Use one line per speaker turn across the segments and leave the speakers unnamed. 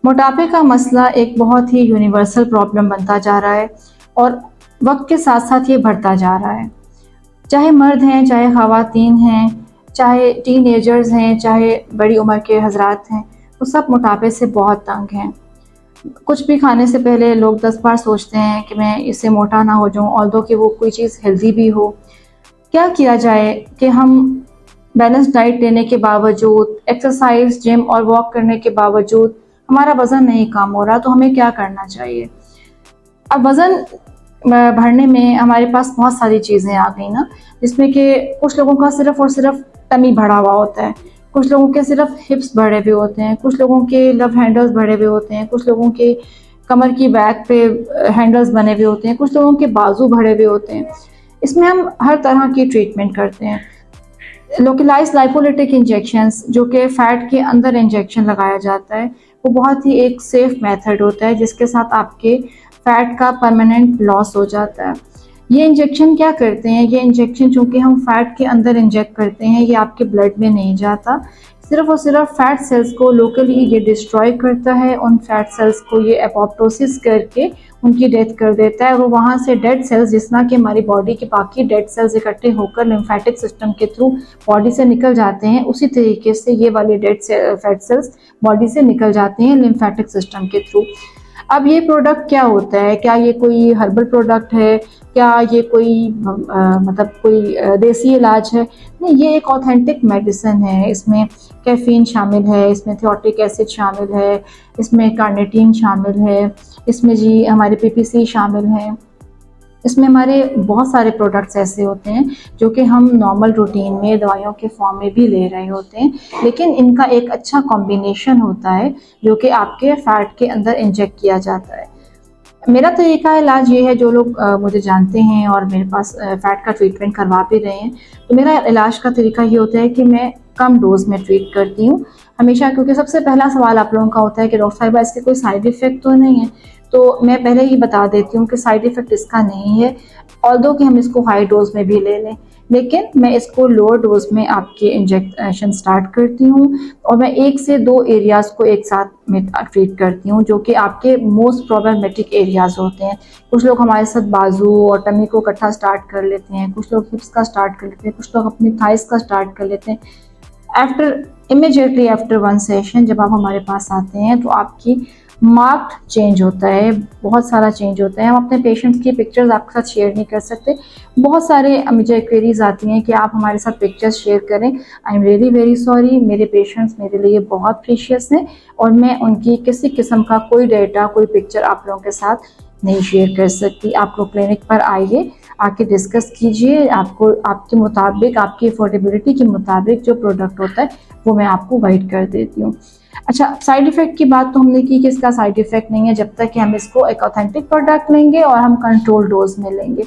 मोटापे का मसला एक बहुत ही यूनिवर्सल प्रॉब्लम बनता जा रहा है और वक्त के साथ साथ ये बढ़ता जा रहा है। चाहे मर्द हैं, चाहे ख़वातीन हैं, चाहे टीनेजर्स हैं, चाहे बड़ी उम्र के हज़रात हैं, वो सब मोटापे से बहुत तंग हैं। कुछ भी खाने से पहले लोग 10 बार सोचते हैं कि मैं इससे मोटा ना हो जाऊँ, ऑल्दो कि वो कोई चीज़ हेल्दी भी हो। क्या किया जाए कि हम बैलेंस डाइट लेने के बावजूद, एक्सरसाइज, जिम और वॉक करने के बावजूद हमारा वज़न नहीं कम हो रहा, तो हमें क्या करना चाहिए? अब वज़न बढ़ने में हमारे पास बहुत सारी चीज़ें आ गई ना, जिसमें कि कुछ लोगों का सिर्फ़ और सिर्फ टमी बढ़ा हुआ होता है, कुछ लोगों के सिर्फ हिप्स बढ़े हुए होते हैं, कुछ लोगों के लव हैंडल्स बढ़े हुए होते हैं, कुछ लोगों के कमर की बैक पे हैंडल्स बने हुए होते हैं, कुछ लोगों के बाजू बढ़े हुए होते हैं। इसमें हम हर तरह की ट्रीटमेंट करते हैं। लोकलाइज्ड लाइपोलिटिक इंजेक्शंस, जो कि फ़ैट के अंदर इंजेक्शन लगाया जाता है, वो बहुत ही एक सेफ़ मेथड होता है जिसके साथ आपके फ़ैट का परमानेंट लॉस हो जाता है। ये इंजेक्शन क्या करते हैं? ये इंजेक्शन चूँकि हम फ़ैट के अंदर इंजेक्ट करते हैं, ये आपके ब्लड में नहीं जाता, सिर्फ़ और सिर्फ फ़ैट सेल्स को लोकली ये डिस्ट्रॉय करता है। उन फ़ैट सेल्स को ये एपोप्टोसिस करके उनकी डेथ कर देता है। वो वहाँ से डेड सेल्स, जिस तरह कि हमारी बॉडी के बाकी डेड सेल्स इकट्ठे होकर लिम्फेटिक सिस्टम के थ्रू बॉडी से निकल जाते हैं, उसी तरीके से ये वाले फैट सेल्स बॉडी से निकल जाते हैं लिम्फेटिक सिस्टम के थ्रू। अब ये प्रोडक्ट क्या होता है? क्या ये कोई हर्बल प्रोडक्ट है? क्या ये कोई मतलब कोई देसी इलाज है? नहीं, ये एक ऑथेंटिक मेडिसिन है। इसमें कैफ़ीन शामिल है, इसमें थियोटिक एसिड शामिल है, इसमें कार्निटीन शामिल है, इसमें जी हमारे पीपीसी शामिल हैं। इसमें हमारे बहुत सारे प्रोडक्ट्स ऐसे होते हैं जो कि हम नॉर्मल रूटीन में दवाइयों के फॉर्म में भी ले रहे होते हैं, लेकिन इनका एक अच्छा कॉम्बिनेशन होता है जो कि आपके फ़ैट के अंदर इंजेक्ट किया जाता है। मेरा तरीका इलाज ये है, जो लोग मुझे जानते हैं और मेरे पास फ़ैट का ट्रीटमेंट करवा भी रहे हैं, तो मेरा इलाज का तरीका ये होता है कि मैं कम डोज़ में ट्रीट करती हूँ हमेशा, क्योंकि सबसे पहला सवाल आप लोगों का होता है कि डॉक्टर साहिबा इसके कोई साइड इफ़ेक्ट तो नहीं है? तो मैं पहले ही बता देती हूँ कि साइड इफ़ेक्ट इसका नहीं है, ऑल्दो कि हम इसको हाई डोज़ में भी ले लें, लेकिन मैं इसको लोअर डोज़ में आपके इंजेक्शन स्टार्ट करती हूँ और मैं 1 से 2 एरियाज़ को एक साथ में ट्रीट करती हूँ, जो कि आपके मोस्ट प्रॉब्लमेटिक एरियाज़ होते हैं। कुछ लोग हमारे साथ बाजू और टमी को इकट्ठा स्टार्ट कर लेते हैं, कुछ लोग हिप्स का स्टार्ट कर लेते हैं, कुछ लोग अपनी थाइस का स्टार्ट कर लेते हैं। इमीडिएटली आफ्टर 1 सेशन जब आप हमारे पास आते हैं तो आपकी मार्क्ड चेंज होता है, बहुत सारा चेंज होता है। हम अपने पेशेंट्स की पिक्चर्स आपके साथ शेयर नहीं कर सकते। बहुत सारे मुझे क्वेरीज आती हैं कि आप हमारे साथ पिक्चर्स शेयर करें। I am really very sorry, मेरे पेशेंट्स मेरे लिए बहुत प्रीशियस हैं और मैं उनकी किसी किस्म का कोई डेटा, कोई पिक्चर आप लोगों के साथ नहीं शेयर कर सकती। आप लोग क्लिनिक पर आइए, आके डिस्कस कीजिए, आपको आपके मुताबिक, आपकी अफोर्डेबिलिटी के मुताबिक जो प्रोडक्ट होता है वो मैं आपको गाइड कर देती हूँ। अच्छा, साइड इफ़ेक्ट की बात तो हमने की कि इसका साइड इफ़ेक्ट नहीं है जब तक कि हम इसको एक ऑथेंटिक प्रोडक्ट लेंगे और हम कंट्रोल डोज में लेंगे।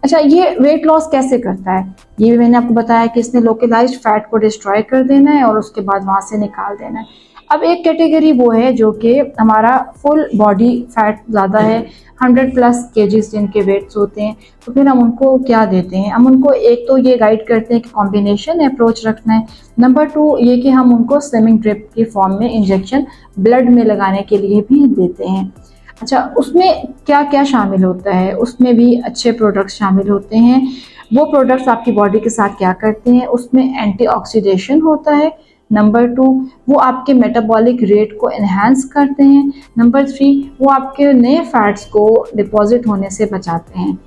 अच्छा, ये वेट लॉस कैसे करता है? ये भी मैंने आपको बताया कि इसने लोकलाइज्ड फैट को डिस्ट्रॉय कर देना है और उसके बाद वहाँ से निकाल देना है। अब एक कैटेगरी वो है जो कि हमारा फुल बॉडी फैट ज़्यादा है, 100+ केजीज जिनके वेट्स होते हैं, तो फिर हम उनको क्या देते हैं? हम उनको एक तो ये गाइड करते हैं कि कॉम्बिनेशन अप्रोच रखना है। नंबर 2 ये कि हम उनको स्लिमिंग ड्रिप की फॉर्म में इंजेक्शन ब्लड में लगाने के लिए भी देते हैं। अच्छा, उसमें क्या क्या शामिल होता है? उसमें भी अच्छे प्रोडक्ट्स शामिल होते हैं। वो प्रोडक्ट्स आपकी बॉडी के साथ क्या करते हैं? उसमें एंटीऑक्सीडेशन होता है। नंबर 2 वो आपके मेटाबॉलिक रेट को एनहांस करते हैं। नंबर 3 वो आपके नए फैट्स को डिपॉजिट होने से बचाते हैं।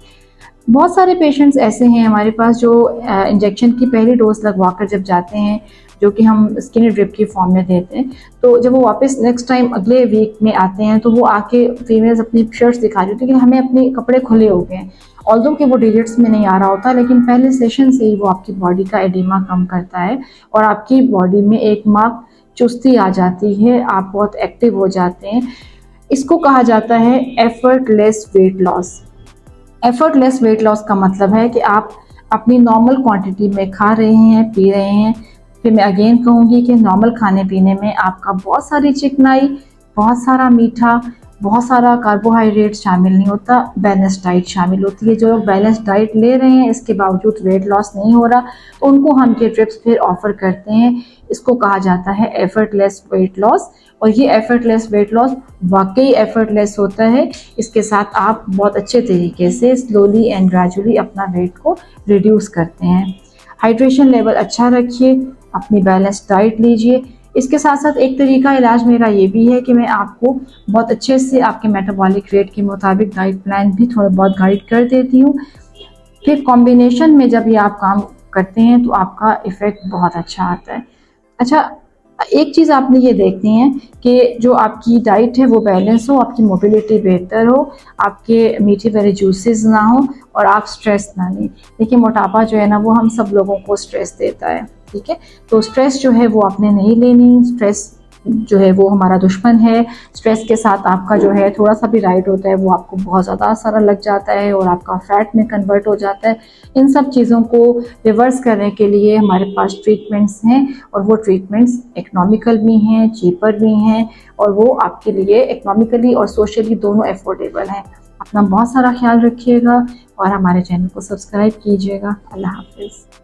बहुत सारे पेशेंट्स ऐसे हैं हमारे पास जो इंजेक्शन की पहली डोज लगवाकर जब जाते हैं, जो कि हम स्किनी ड्रिप की फॉर्म में देते हैं, तो जब वो वापस नेक्स्ट टाइम अगले वीक में आते हैं तो वो आके फीमेल्स अपनी शर्ट्स दिखा रही होती है कि हमें अपने कपड़े खुले हो गए हैं, ऑल्दो कि वो डिजिट्स में नहीं आ रहा होता, लेकिन पहले सेशन से ही वो आपकी बॉडी का एडिमा कम करता है और आपकी बॉडी में एक मार्क चुस्ती आ जाती है, आप बहुत एक्टिव हो जाते हैं। इसको कहा जाता है effortless weight loss. Effortless weight loss का मतलब है कि आप अपनी नॉर्मल क्वांटिटी में खा रहे हैं, पी रहे हैं। फिर मैं अगेन कहूँगी कि नॉर्मल खाने पीने में आपका बहुत सारी चिकनाई, बहुत सारा मीठा, बहुत सारा कार्बोहाइड्रेट शामिल नहीं होता, बैलेंस डाइट शामिल होती है। जो लोग बैलेंस डाइट ले रहे हैं इसके बावजूद वेट लॉस नहीं हो रहा, तो उनको हम ये ट्रिप्स फिर ऑफ़र करते हैं। इसको कहा जाता है एफर्टलेस वेट लॉस। और ये एफर्टलेस वेट लॉस वाकई एफर्टलेस होता है। इसके साथ आप बहुत अच्छे तरीके से स्लोली एंड ग्रेजुअली अपना वेट को रिड्यूस करते हैं। हाइड्रेशन लेवल अच्छा रखिए, अपनी बैलेंस डाइट लीजिए। इसके साथ साथ एक तरीका इलाज मेरा ये भी है कि मैं आपको बहुत अच्छे से आपके मेटाबॉलिक रेट के मुताबिक डाइट प्लान भी थोड़ा बहुत गाइड कर देती हूँ। फिर कॉम्बिनेशन में जब ये आप काम करते हैं तो आपका इफ़ेक्ट बहुत अच्छा आता है। अच्छा, एक चीज़ आपने ये देखनी है कि जो आपकी डाइट है वो बैलेंस हो, आपकी मोबिलिटी बेहतर हो, आपके मीठे वाले जूसेस ना हो और आप स्ट्रेस ना लें। देखिए, मोटापा जो है ना वो हम सब लोगों को स्ट्रेस देता है, ठीक है। तो स्ट्रेस जो है वो आपने नहीं लेनी। स्ट्रेस जो है वो हमारा दुश्मन है। स्ट्रेस के साथ आपका जो है थोड़ा सा भी राइट होता है वो आपको बहुत ज़्यादा सारा लग जाता है और आपका फैट में कन्वर्ट हो जाता है। इन सब चीज़ों को रिवर्स करने के लिए हमारे पास ट्रीटमेंट्स हैं और वो ट्रीटमेंट्स इकोनॉमिकल भी हैं, चीपर भी हैं और वो आपके लिए इकोनॉमिकली और सोशली दोनों अफोर्डेबल हैं। अपना बहुत सारा ख्याल रखिएगा और हमारे चैनल को सब्सक्राइब कीजिएगा। अल्लाह हाफिज़।